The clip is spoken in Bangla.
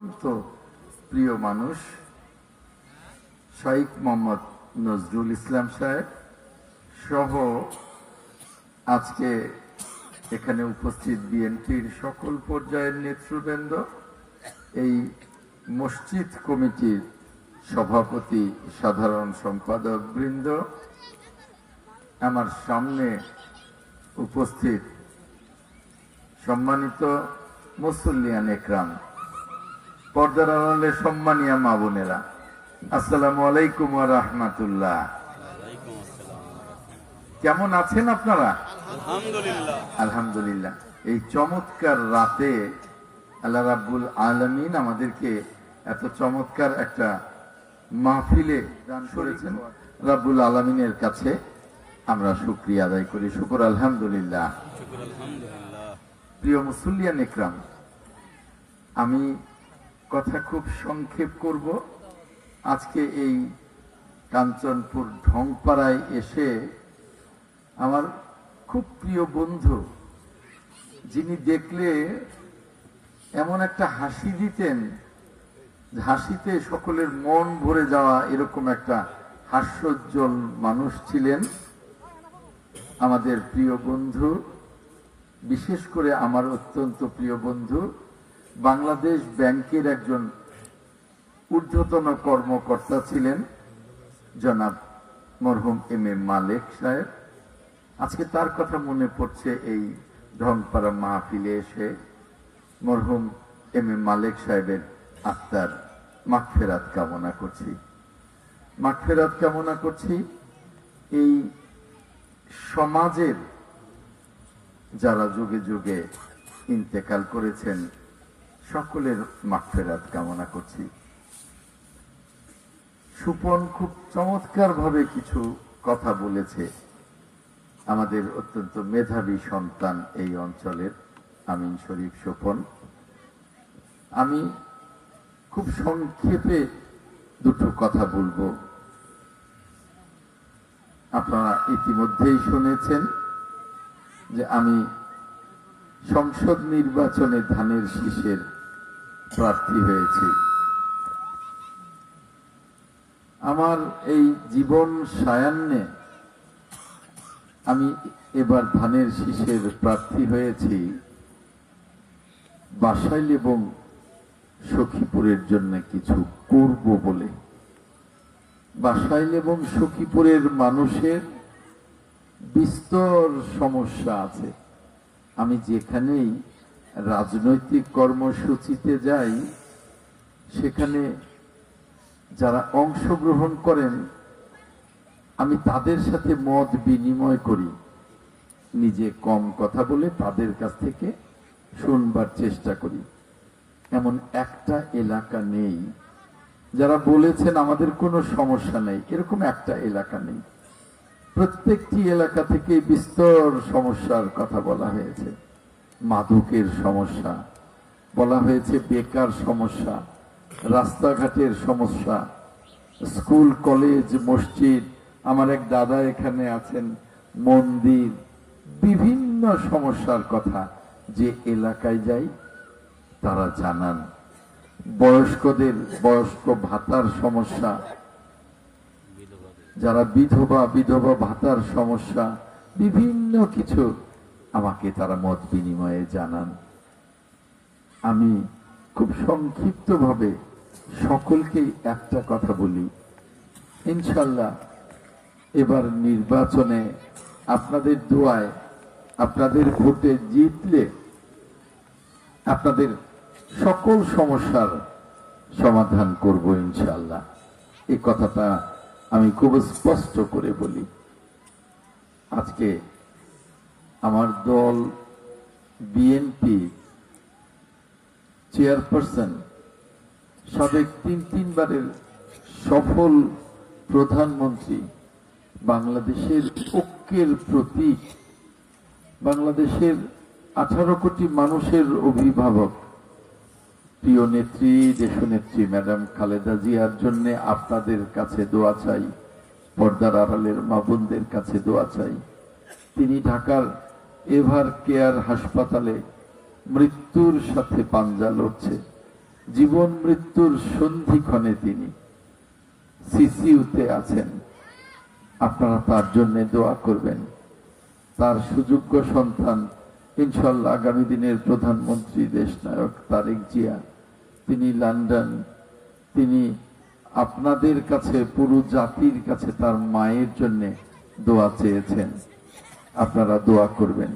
তো প্রিয় মানুষ শাইখ মোহাম্মদ নজরুল ইসলাম সাহেব সহ আজকে এখানে উপস্থিত বিএনপির সকল পর্যায়ের নেতৃবৃন্দ, এই মসজিদ কমিটির সভাপতি, সাধারণ সম্পাদক বৃন্দ, আমার সামনে উপস্থিত সম্মানিত মুসল্লিয়ান একরাম, পর্দার আড়ালে সম্মানিয়া মা বোনেরা, আসসালামু আলাইকুম ওয়া রাহমাতুল্লাহ। কেমন আছেন আপনারা? আলহামদুলিল্লাহ। আলহামদুলিল্লাহ। এই চমৎকার রাতে আল্লাহ রাব্বুল আলামিন আমাদেরকে এত চমৎকার একটা মাহফিলে দান করেছেন। রাব্বুল আলামিনের কাছে আমরা শুকরিয়া আদায় করি। শুকর আলহামদুলিল্লাহ। প্রিয় মুসল্লিয়ান ইকরাম, আমি কথা খুব সংক্ষেপ করব। আজকে এই কাঞ্চনপুর ঢংপাড়ায় এসে আমার খুব প্রিয় বন্ধু, যিনি দেখলে এমন একটা হাসি দিতেন, হাসিতে সকলের মন ভরে যাওয়া, এরকম একটা হাস্যোজ্জ্বল মানুষ ছিলেন আমাদের প্রিয় বন্ধু। বিশেষ করে আমার অত্যন্ত প্রিয় বন্ধু, বাংলাদেশ ব্যাংকের একজন ঊর্ধ্বতন কর্মকর্তা ছিলেন জনাব মরহুম এম.এ. মালেক সাহেব। আজকে তার কথা মনে পড়ছে এই ঢংপাড়া মাহফিলে এসে। মরহুম এম.এ. মালেক সাহেবের আত্মার মাগফিরাত কামনা করছি, মাগফিরাত কামনা করছি। এই সমাজের যারা যুগে যুগে ইন্তেকাল করেছেন সকলের মাগফিরাত কামনা করছি। সুপন খুব চমৎকার ভাবে কিছু কথা বলেছে, আমাদের অত্যন্ত মেধাবী সন্তান এই অঞ্চলের আমিন শরীফ সুপন। আমি খুব সংক্ষেপে দুটো কথা বলবো। আপনারা ইতিমধ্যেই শুনেছেন যে আমি সংসদ নির্বাচনে ধানের শীষের প্রার্থী হয়েছি। আমার এই জীবন সায়ান্নে আমি এবার ধানের শীষের প্রার্থী হয়েছি বাসাইল এবং সখীপুরের জন্য কিছু করব বলে। বাসাইল এবং সখীপুরের মানুষের বিস্তর সমস্যা আছে। আমি যেখানেই রাজনৈতিক কর্মসূচিতে যাই, সেখানে যারা অংশগ্রহণ করেন আমি তাদের সাথে মত বিনিময় করি, নিজে কম কথা বলে তাদের কাছ থেকে শুনবার চেষ্টা করি। এমন একটা এলাকা নেই যারা বলেছেন আমাদের কোনো সমস্যা নেই, এরকম একটা এলাকা নেই। প্রত্যেকটি এলাকা থেকে বিস্তর সমস্যার কথা বলা হয়েছে। মাদকের সমস্যা বলা হয়েছে, বেকার সমস্যা, রাস্তাঘাটের সমস্যা, স্কুল কলেজ মসজিদ, আমার এক দাদা এখানে আছেন, মন্দির, বিভিন্ন সমস্যার কথা যে এলাকায় যাই তারা জানান। বয়স্কদের বয়স্ক ভাতার সমস্যা, যারা বিধবা ভাতার সমস্যা, বিভিন্ন কিছু আমাকে তারা মত বিনিময়ে জানান। আমি খুব সংক্ষিপ্তভাবে সকলকেই একটা কথা বলি, ইনশাল্লাহ এবার নির্বাচনে আপনাদের দোয়ায়, আপনাদের ভোটে জিতলে আপনাদের সকল সমস্যার সমাধান করব ইনশাল্লাহ। এই কথাটা আমি খুব স্পষ্ট করে বলি। আজকে আমার দল বিএনপি চেয়ারপারসন, সাবেক তিনবারের সফল প্রধানমন্ত্রী, বাংলাদেশের ঐক্যের প্রতীক, বাংলাদেশের 18 কোটি মানুষের অভিভাবক, প্রিয় নেত্রী, দেশনেত্রী ম্যাডাম খালেদা জিয়ার জন্য আপনাদের কাছে দোয়া চাই, পর্দার আড়ালের মা বোনদের কাছে দোয়া চাই। তিনি ঢাকার এভার কেয়ার হাসপাতালে মৃত্যুর সাথে পাঞ্জা লড়ছে। জীবন মৃত্যুর সন্ধিক্ষণে তিনি সিসিউতে আছেন। আপনারা তার জন্য দোয়া করবেন। তার সুযোগ্য সন্তান ইনশাল্লাহ আগামী দিনের প্রধানমন্ত্রী দেশনায়ক তারেক জিয়া, তিনি লন্ডন, তিনি আপনাদের কাছে, পুরো জাতির কাছে তার মায়ের জন্য দোয়া চেয়েছেন। আপনারা দোয়া করবেন।